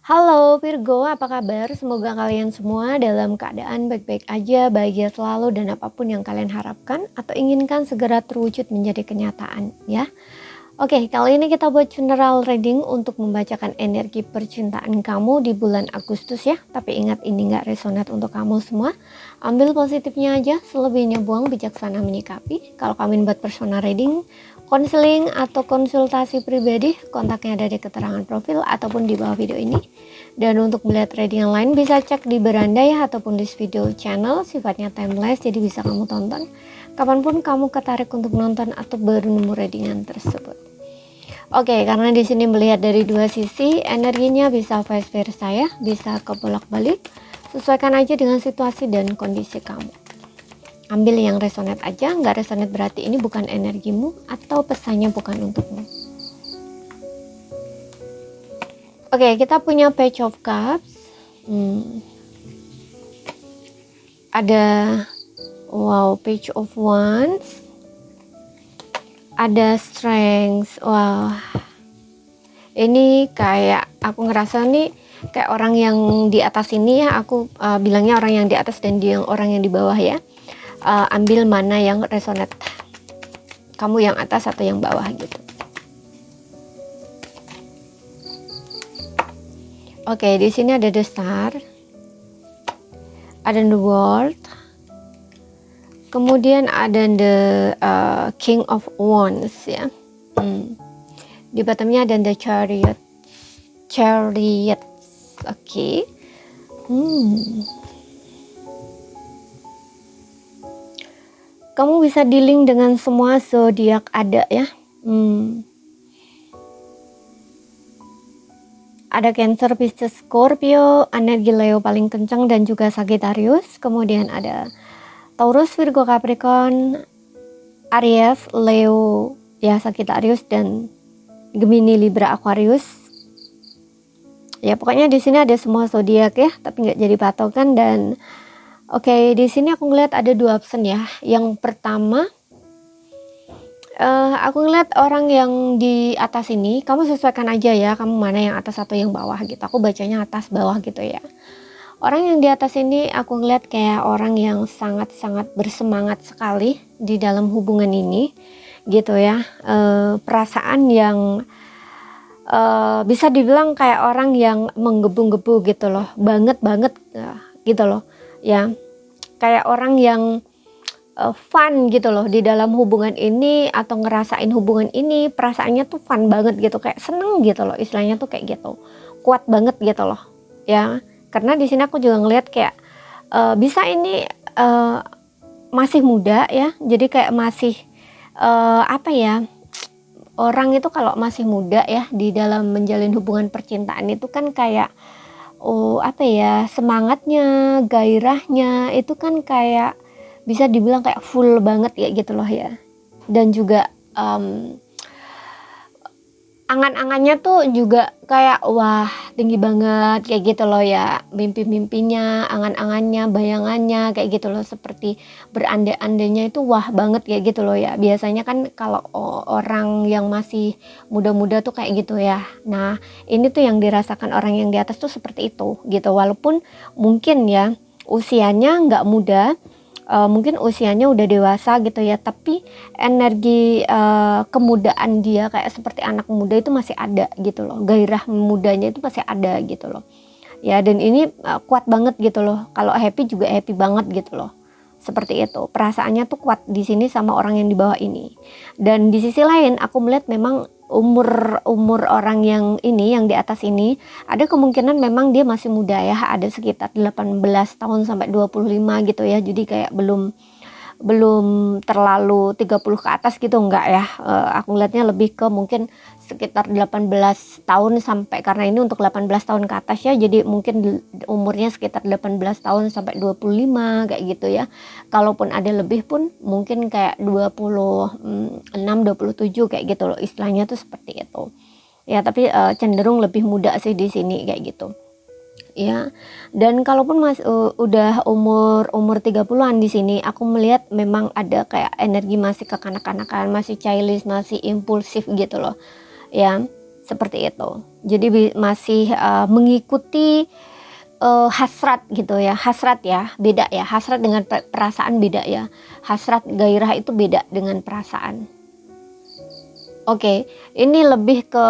Halo Virgo, apa kabar? Semoga kalian semua dalam keadaan baik-baik aja, bahagia selalu, dan apapun yang kalian harapkan atau inginkan segera terwujud menjadi kenyataan ya. Oke, kali ini kita buat general reading untuk membacakan energi percintaan kamu di bulan Agustus ya. Tapi ingat, ini nggak resonate untuk kamu semua. Ambil positifnya aja, selebihnya buang, bijaksana menyikapi. Kalau kalian buat personal reading, konseling atau konsultasi pribadi, kontaknya ada di keterangan profil ataupun di bawah video ini. Dan untuk melihat reading yang lain bisa cek di beranda ya, ataupun di video channel, sifatnya timeless, jadi bisa kamu tonton kapanpun kamu ketarik untuk nonton atau baru nemu readingan tersebut. Oke, karena di sini melihat dari dua sisi, energinya bisa vice versa ya, bisa kebolak-balik. Sesuaikan aja dengan situasi dan kondisi kamu. Ambil yang resonate aja, nggak resonate berarti ini bukan energimu atau pesannya bukan untukmu. Oke, kita punya Page of Cups. Ada Page of Wands. Ada Strength. Ini kayak aku ngerasa nih kayak orang yang di atas ini ya, aku bilangnya orang yang di atas dan orang yang di bawah ya. Ambil mana yang resonate, kamu yang atas atau yang bawah gitu. Oke, di sini ada The Star, ada The World, kemudian ada The King of Wands ya. Di bottomnya ada The Chariot. Oke. Kamu bisa dealing dengan semua zodiak ada ya. Ada Cancer, Pisces, Scorpio, energi Leo paling kencang dan juga Sagittarius. Kemudian ada Taurus, Virgo, Capricorn, Aries, Leo, ya Sagittarius, dan Gemini, Libra, Aquarius. Ya pokoknya di sini ada semua zodiak ya, tapi nggak jadi patokan. Dan oke, di sini aku ngeliat ada dua option ya. Yang pertama, aku ngeliat orang yang di atas ini, kamu sesuaikan aja ya, kamu mana yang atas atau yang bawah gitu. Aku bacanya atas bawah gitu ya. Orang yang di atas ini aku ngeliat kayak orang yang sangat-sangat bersemangat sekali di dalam hubungan ini gitu ya. Perasaan yang bisa dibilang kayak orang yang menggebu-gebu gitu loh, banget gitu loh ya. Kayak orang yang fun gitu loh di dalam hubungan ini, atau ngerasain hubungan ini perasaannya tuh fun banget gitu, kayak seneng gitu loh, istilahnya tuh kayak gitu, kuat banget gitu loh ya. Karena di sini aku juga ngelihat kayak bisa ini masih muda ya, jadi kayak masih apa ya, orang itu kalau masih muda ya di dalam menjalin hubungan percintaan itu kan kayak apa ya, semangatnya, gairahnya itu kan kayak bisa dibilang kayak full banget ya gitu loh ya. Dan juga angan-angannya tuh juga kayak wah tinggi banget kayak gitu loh ya. Mimpi-mimpinya, angan-angannya, bayangannya kayak gitu loh, seperti berandai-andainya itu wah banget kayak gitu loh ya. Biasanya kan kalau orang yang masih muda-muda tuh kayak gitu ya. Nah ini tuh yang dirasakan orang yang di atas tuh seperti itu gitu. Walaupun mungkin ya usianya nggak muda, mungkin usianya udah dewasa gitu ya, tapi energi kemudaan dia kayak seperti anak muda itu masih ada gitu loh, gairah mudanya itu masih ada gitu loh ya. Dan ini kuat banget gitu loh, kalau happy juga happy banget gitu loh, seperti itu perasaannya tuh kuat di sini sama orang yang di bawah ini. Dan di sisi lain aku melihat memang umur orang yang ini, yang di atas ini, ada kemungkinan memang dia masih muda ya, ada sekitar 18 tahun sampai 25 gitu ya. Jadi kayak belum terlalu 30 ke atas gitu, enggak ya. Aku ngeliatnya lebih ke mungkin sekitar 18 tahun sampai, karena ini untuk 18 tahun ke atas ya, jadi mungkin umurnya sekitar 18 tahun sampai 25 kayak gitu ya. Kalaupun ada lebih pun mungkin kayak 26, 27 kayak gitu loh, istilahnya tuh seperti itu ya. Tapi cenderung lebih muda sih di sini kayak gitu ya. Dan kalaupun udah umur 30-an di sini, aku melihat memang ada kayak energi masih kekanak-kanakan, masih childish, masih impulsif gitu loh ya. seperti itu. Jadi masih mengikuti hasrat gitu ya, hasrat ya, beda ya, hasrat dengan perasaan beda ya, hasrat gairah itu beda dengan perasaan. Oke, ini lebih ke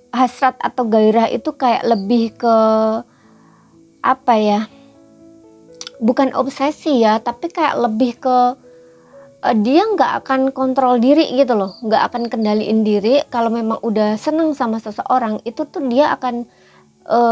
hasrat atau gairah itu kayak lebih ke apa ya, bukan obsesi ya, tapi kayak lebih ke dia nggak akan kontrol diri gitu loh, nggak akan kendaliin diri. Kalau memang udah seneng sama seseorang itu tuh dia akan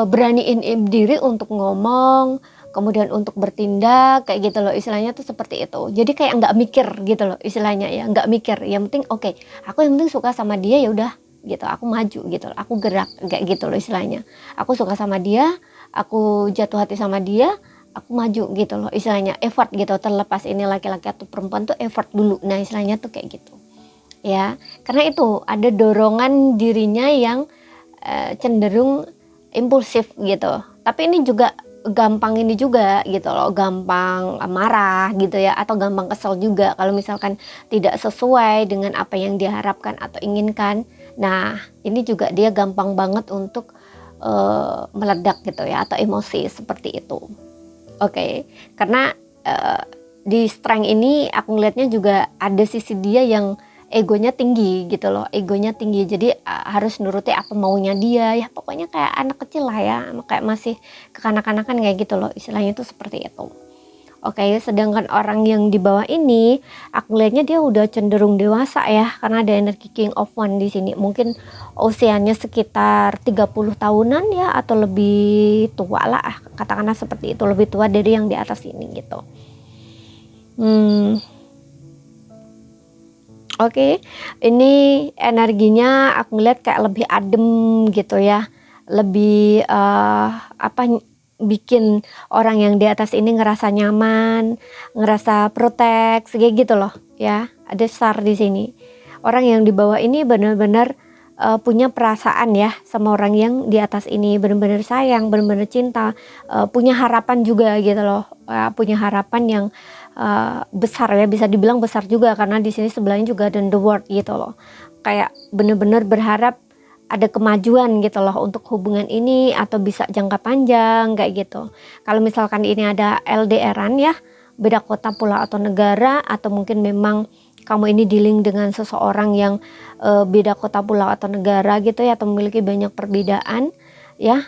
beraniin diri untuk ngomong, kemudian untuk bertindak kayak gitu loh, istilahnya tuh seperti itu. Jadi kayak nggak mikir gitu loh istilahnya ya, nggak mikir. Yang penting oke, aku yang penting suka sama dia ya udah gitu, aku maju gitu loh, aku gerak kayak gitu loh istilahnya. Aku suka sama dia, aku jatuh hati sama dia, aku maju gitu loh istilahnya, effort gitu. Terlepas ini laki-laki atau perempuan tuh effort dulu, nah istilahnya tuh kayak gitu ya. Karena itu ada dorongan dirinya yang cenderung impulsif gitu. Tapi ini juga gampang ini juga gitu loh, gampang marah gitu ya, atau gampang kesel juga kalau misalkan tidak sesuai dengan apa yang diharapkan atau inginkan. Nah ini juga dia gampang banget untuk meledak gitu ya, atau emosi seperti itu. Oke, karena di strength ini aku ngelihatnya juga ada sisi dia yang egonya tinggi gitu loh, egonya tinggi. Jadi harus nuruti apa maunya dia ya, pokoknya kayak anak kecil lah ya, kayak masih kekanak-kanakan kayak gitu loh, istilahnya itu seperti itu. Oke, sedangkan orang yang di bawah ini aku lihatnya dia udah cenderung dewasa ya, karena ada energi King of One di sini. Mungkin usianya sekitar 30 tahunan ya, atau lebih tua lah, katakanlah seperti itu, lebih tua dari yang di atas ini gitu. Oke, ini energinya aku ngeliat kayak lebih adem gitu ya, lebih bikin orang yang di atas ini ngerasa nyaman, ngerasa protect, kayak gitu loh ya. Ada star di sini. Orang yang di bawah ini benar-benar punya perasaan ya sama orang yang di atas ini, benar-benar sayang, benar-benar cinta, punya harapan juga gitu loh, punya harapan yang besar ya, bisa dibilang besar juga, karena di sini sebelahnya juga ada the world gitu loh. Kayak benar-benar berharap ada kemajuan gitu loh untuk hubungan ini, atau bisa jangka panjang kayak gitu. Kalau misalkan ini ada LDR-an ya, beda kota, pulau atau negara, atau mungkin memang kamu ini dealing dengan seseorang yang beda kota, pulau atau negara gitu ya, atau memiliki banyak perbedaan ya.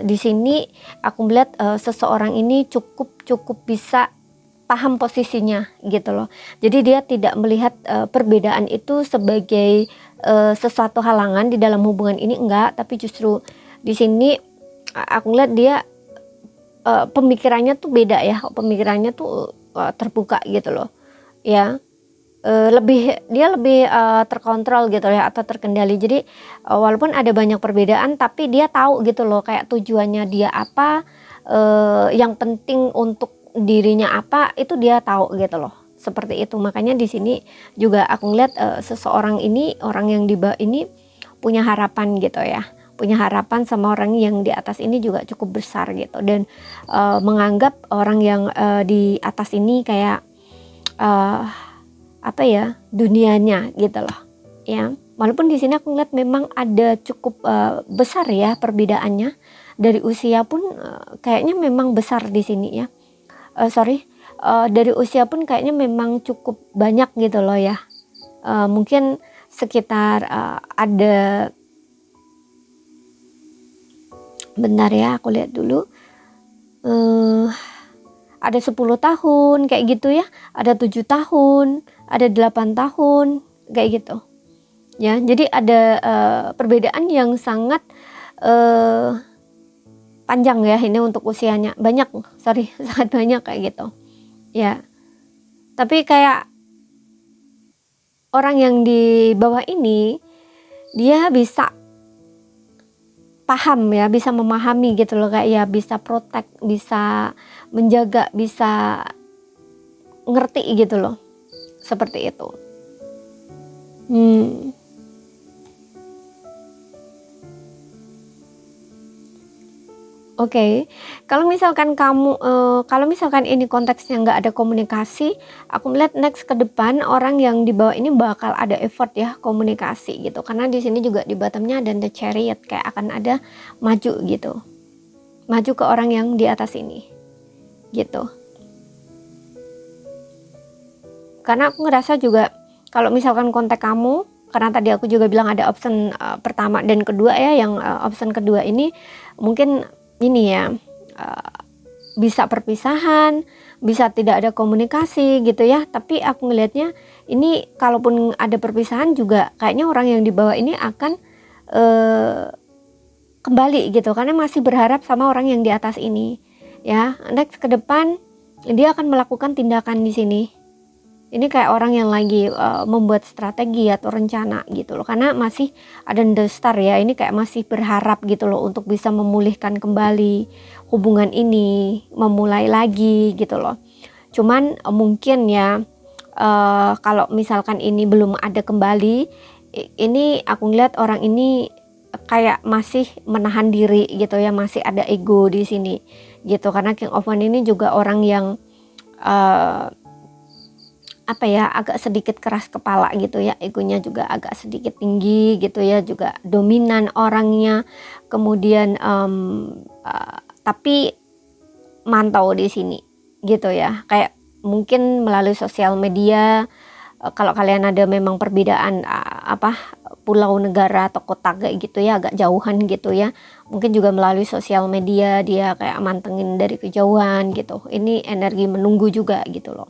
Di sini aku melihat seseorang ini cukup bisa paham posisinya gitu loh. Jadi dia tidak melihat perbedaan itu sebagai sesuatu halangan di dalam hubungan ini, enggak, tapi justru di sini aku ngeliat dia pemikirannya tuh beda ya, pemikirannya tuh terbuka gitu loh ya. Dia lebih terkontrol gitu ya, atau terkendali. Jadi walaupun ada banyak perbedaan, tapi dia tahu gitu loh kayak tujuannya dia apa, yang penting untuk dirinya apa, itu dia tahu gitu loh, seperti itu. Makanya di sini juga aku ngeliat seseorang ini, orang yang di bawah ini punya harapan gitu ya, punya harapan sama orang yang di atas ini juga cukup besar gitu, dan menganggap orang yang di atas ini kayak apa ya, dunianya gitu loh ya. Walaupun di sini aku ngeliat memang ada cukup besar ya perbedaannya, dari usia pun kayaknya memang besar di sini ya. Dari usia pun kayaknya memang cukup banyak gitu loh ya. Mungkin sekitar ada, bentar ya aku lihat dulu, ada 10 tahun kayak gitu ya, ada 7 tahun, ada 8 tahun kayak gitu ya. Jadi ada perbedaan yang sangat panjang ya ini untuk usianya, sangat banyak kayak gitu ya. Tapi kayak orang yang di bawah ini dia bisa paham ya, bisa memahami gitu loh, kayak ya bisa protect, bisa menjaga, bisa ngerti gitu loh, seperti itu. Oke, kalau misalkan ini konteksnya nggak ada komunikasi, aku melihat next ke depan orang yang di bawah ini bakal ada effort ya komunikasi gitu. Karena di sini juga di bottomnya ada the chariot, kayak akan ada maju gitu, maju ke orang yang di atas ini gitu. Karena aku ngerasa juga kalau misalkan kontak kamu, karena tadi aku juga bilang ada option pertama dan kedua ya, yang option kedua ini mungkin ini ya, bisa perpisahan, bisa tidak ada komunikasi gitu ya. Tapi aku ngelihatnya ini kalaupun ada perpisahan juga kayaknya orang yang di bawah ini akan kembali gitu, karena masih berharap sama orang yang di atas ini ya. Next ke depan dia akan melakukan tindakan di sini. Ini kayak orang yang lagi membuat strategi atau rencana gitu loh, karena masih ada the star ya. Ini kayak masih berharap gitu loh untuk bisa memulihkan kembali hubungan ini, memulai lagi gitu loh. Cuman mungkin ya kalau misalkan ini belum ada kembali, ini aku ngeliat orang ini kayak masih menahan diri gitu ya, masih ada ego di sini gitu. Karena King of Wands ini juga orang yang agak sedikit keras kepala gitu ya, egonya juga agak sedikit tinggi gitu ya, juga dominan orangnya. Kemudian tapi mantau di sini gitu ya, kayak mungkin melalui sosial media. Kalau kalian ada memang perbedaan pulau, negara atau kota kayak gitu ya, agak jauhan gitu ya, mungkin juga melalui sosial media dia kayak mantengin dari kejauhan gitu. Ini energi menunggu juga gitu loh.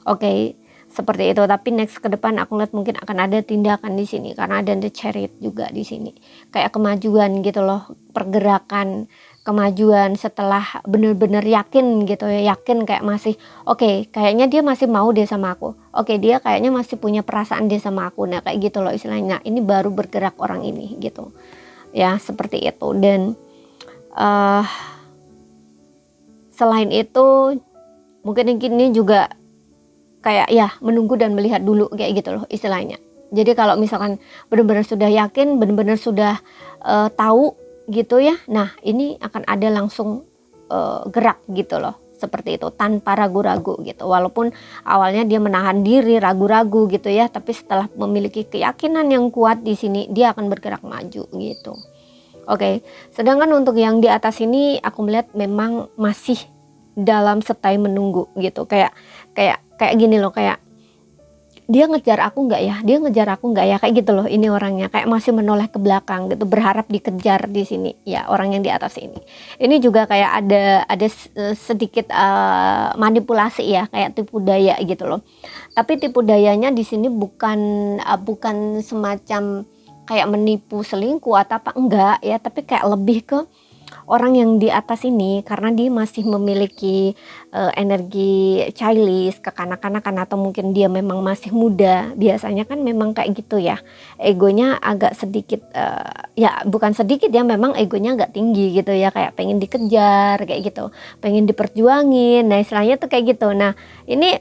Oke, seperti itu. Tapi next ke depan aku lihat mungkin akan ada tindakan di sini karena ada the chariot juga di sini. Kayak kemajuan gitu loh, pergerakan kemajuan setelah bener-bener yakin gitu ya, yakin kayak masih oke, kayaknya dia masih mau deh sama aku. Oke, dia kayaknya masih punya perasaan dia sama aku. Nah, kayak gitu loh istilahnya. Nah, ini baru bergerak orang ini gitu. Ya, seperti itu. Dan selain itu mungkin ini juga kayak ya menunggu dan melihat dulu kayak gitu loh istilahnya. Jadi kalau misalkan benar-benar sudah yakin, benar-benar sudah tahu gitu ya, nah ini akan ada langsung gerak gitu loh, seperti itu tanpa ragu-ragu gitu. Walaupun awalnya dia menahan diri, ragu-ragu gitu ya, tapi setelah memiliki keyakinan yang kuat di sini dia akan bergerak maju gitu. Oke, sedangkan untuk yang di atas ini aku melihat memang masih dalam stay menunggu gitu, kayak gini loh, kayak dia ngejar aku nggak ya, dia ngejar aku nggak ya, kayak gitu loh. Ini orangnya kayak masih menoleh ke belakang gitu, berharap dikejar di sini ya, orang yang di atas ini. Ini juga kayak ada sedikit manipulasi ya, kayak tipu daya gitu loh. Tapi tipu dayanya di sini bukan semacam kayak menipu, selingkuh atau apa, enggak ya, tapi kayak lebih ke orang yang di atas ini karena dia masih memiliki energi childish, kekanak-kanakan, atau mungkin dia memang masih muda. Biasanya kan memang kayak gitu ya, egonya agak sedikit ya bukan sedikit ya, memang egonya agak tinggi gitu ya, kayak pengen dikejar kayak gitu, pengen diperjuangin. Nah istilahnya tuh kayak gitu. Nah ini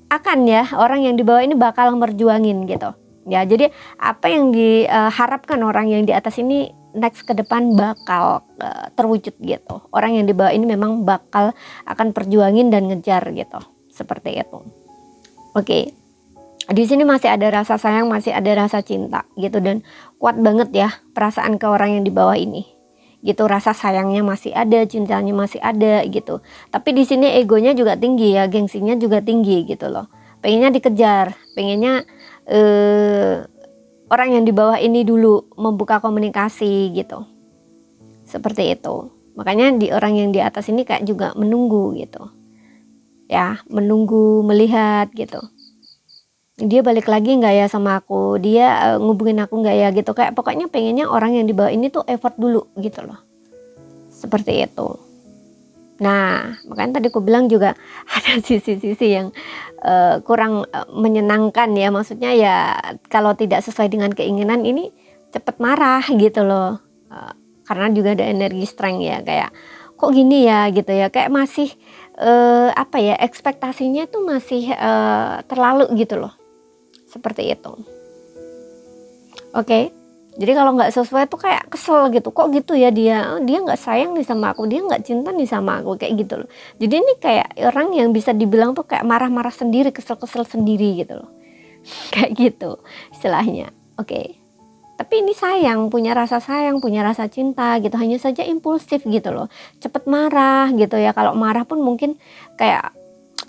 akan ya, orang yang di bawah ini bakal merjuangin gitu ya. Jadi apa yang diharapkan orang yang di atas ini next ke depan bakal terwujud gitu. Orang yang di bawah ini memang bakal akan perjuangin dan ngejar gitu. Seperti itu. Oke. Di sini masih ada rasa sayang, masih ada rasa cinta gitu, dan kuat banget ya perasaan ke orang yang di bawah ini. Gitu, rasa sayangnya masih ada, cintanya masih ada gitu. Tapi di sini egonya juga tinggi ya, gengsinya juga tinggi gitu loh. Pengennya dikejar, pengennya orang yang di bawah ini dulu membuka komunikasi gitu. Seperti itu. Makanya di orang yang di atas ini kayak juga menunggu gitu. Ya, menunggu, melihat gitu. Dia balik lagi nggak ya sama aku? Dia ngubungin aku nggak ya gitu. Kayak pokoknya pengennya orang yang di bawah ini tuh effort dulu gitu loh. Seperti itu. Nah, makanya tadi aku bilang juga ada sisi-sisi yang kurang menyenangkan ya. Maksudnya ya kalau tidak sesuai dengan keinginan ini cepet marah gitu loh. Karena juga ada energi strength ya, kayak kok gini ya gitu ya, kayak masih ekspektasinya tuh masih terlalu gitu loh. Seperti itu. Oke. Jadi kalau nggak sesuai tuh kayak kesel gitu, kok gitu ya dia nggak sayang nih sama aku, dia nggak cinta nih sama aku, kayak gitu loh. Jadi ini kayak orang yang bisa dibilang tuh kayak marah-marah sendiri, kesel-kesel sendiri gitu loh. Kayak gitu istilahnya. Oke. Tapi ini sayang, punya rasa sayang, punya rasa cinta gitu, hanya saja impulsif gitu loh. Cepet marah gitu ya. Kalau marah pun mungkin kayak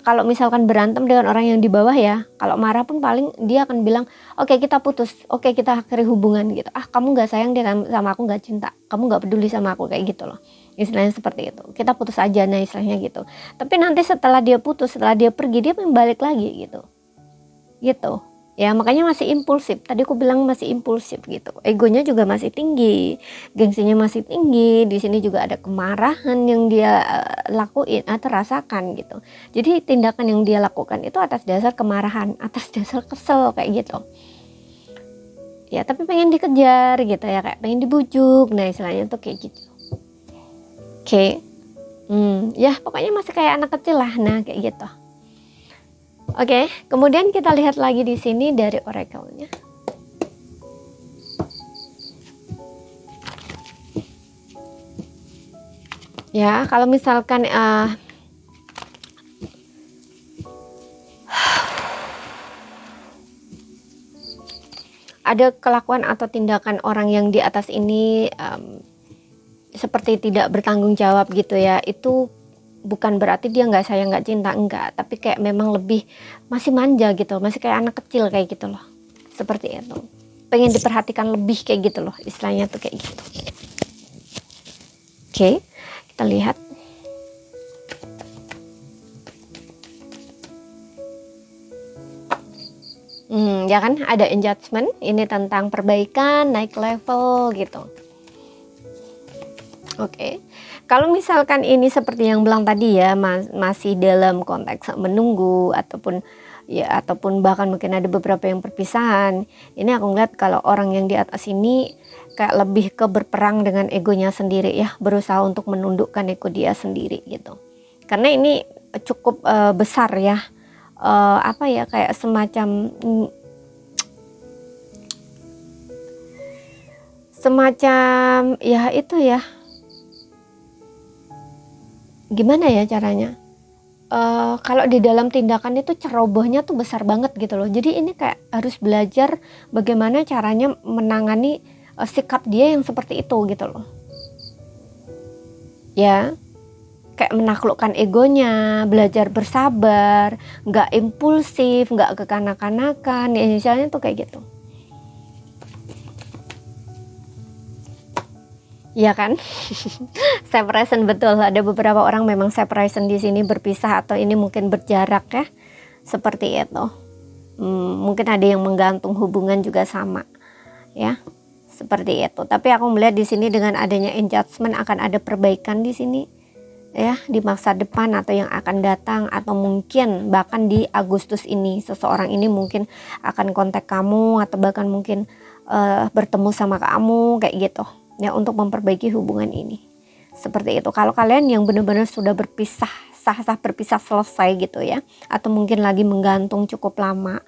kalau misalkan berantem dengan orang yang di bawah ya, kalau marah pun paling dia akan bilang, oke kita putus, oke kita akhiri hubungan gitu. Ah kamu nggak sayang dia sama aku, nggak cinta, kamu nggak peduli sama aku, kayak gitu loh. Istilahnya seperti itu. Kita putus aja, nah istilahnya gitu. Tapi nanti setelah dia putus, setelah dia pergi, dia balik lagi gitu. Gitu. Ya makanya masih impulsif. Tadi aku bilang masih impulsif gitu. Egonya juga masih tinggi, gengsinya masih tinggi. Di sini juga ada kemarahan yang dia lakuin atau rasakan gitu. Jadi tindakan yang dia lakukan itu atas dasar kemarahan, atas dasar kesel kayak gitu. Ya tapi pengen dikejar gitu ya, kayak pengen dibujuk. Nah istilahnya tuh kayak gitu. Oke. Ya pokoknya masih kayak anak kecil lah. Nah kayak gitu. Oke, kemudian kita lihat lagi di sini dari oracle-nya. Ya, kalau misalkan ada kelakuan atau tindakan orang yang di atas ini seperti tidak bertanggung jawab gitu ya, itu bukan berarti dia nggak sayang, nggak cinta, enggak, tapi kayak memang lebih masih manja gitu, masih kayak anak kecil kayak gitu loh, seperti itu, pengen diperhatikan lebih kayak gitu loh, istilahnya tuh kayak gitu. Oke, kita lihat. Ya kan, ada adjustment, ini tentang perbaikan, naik level gitu. Oke. Kalau misalkan ini seperti yang bilang tadi ya, masih dalam konteks menunggu ataupun bahkan mungkin ada beberapa yang perpisahan. Ini aku ngeliat kalau orang yang di atas ini kayak lebih ke berperang dengan egonya sendiri ya, berusaha untuk menundukkan ego dia sendiri gitu. Karena ini cukup besar ya, kayak semacam ya itu ya. Gimana ya caranya? Kalau di dalam tindakan itu cerobohnya tuh besar banget gitu loh. Jadi ini kayak harus belajar bagaimana caranya menangani sikap dia yang seperti itu gitu loh. Ya, kayak menaklukkan egonya, belajar bersabar, nggak impulsif, nggak kekanak-kanakan. Ya, misalnya tuh kayak gitu. Iya kan? Separation, betul. Ada beberapa orang memang separation di sini berpisah atau ini mungkin berjarak ya. Seperti itu. Mungkin ada yang menggantung hubungan juga sama. Ya. Seperti itu. Tapi aku melihat di sini dengan adanya adjustment akan ada perbaikan di sini. Ya, di masa depan atau yang akan datang, atau mungkin bahkan di Agustus ini seseorang ini mungkin akan kontak kamu atau bahkan mungkin bertemu sama kamu kayak gitu. Ya, untuk memperbaiki hubungan ini. Seperti itu. Kalau kalian yang benar-benar sudah berpisah, sah-sah berpisah selesai gitu ya, atau mungkin lagi menggantung cukup lama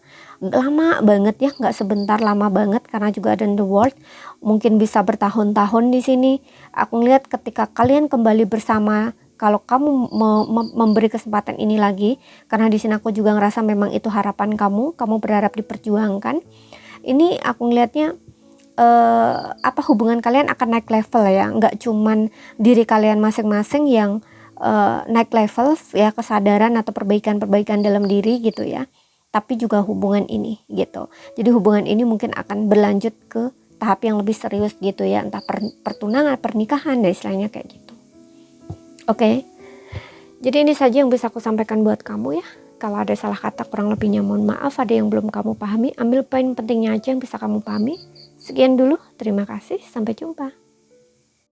banget ya, nggak sebentar, lama banget, karena juga ada the world, mungkin bisa bertahun-tahun di sini. Aku lihat ketika kalian kembali bersama, kalau kamu memberi kesempatan ini lagi, karena di sini aku juga ngerasa memang itu harapan kamu berharap diperjuangkan. Ini aku ngelihatnya hubungan kalian akan naik level ya, nggak cuman diri kalian masing-masing yang naik level ya, kesadaran atau perbaikan dalam diri gitu ya, tapi juga hubungan ini gitu. Jadi hubungan ini mungkin akan berlanjut ke tahap yang lebih serius gitu ya, entah pertunangan, pernikahan dan istilahnya kayak gitu. Oke. Jadi ini saja yang bisa aku sampaikan buat kamu ya. Kalau ada salah kata kurang lebihnya mohon maaf, ada yang belum kamu pahami, ambil poin pentingnya aja yang bisa kamu pahami. Sekian dulu, terima kasih, sampai jumpa.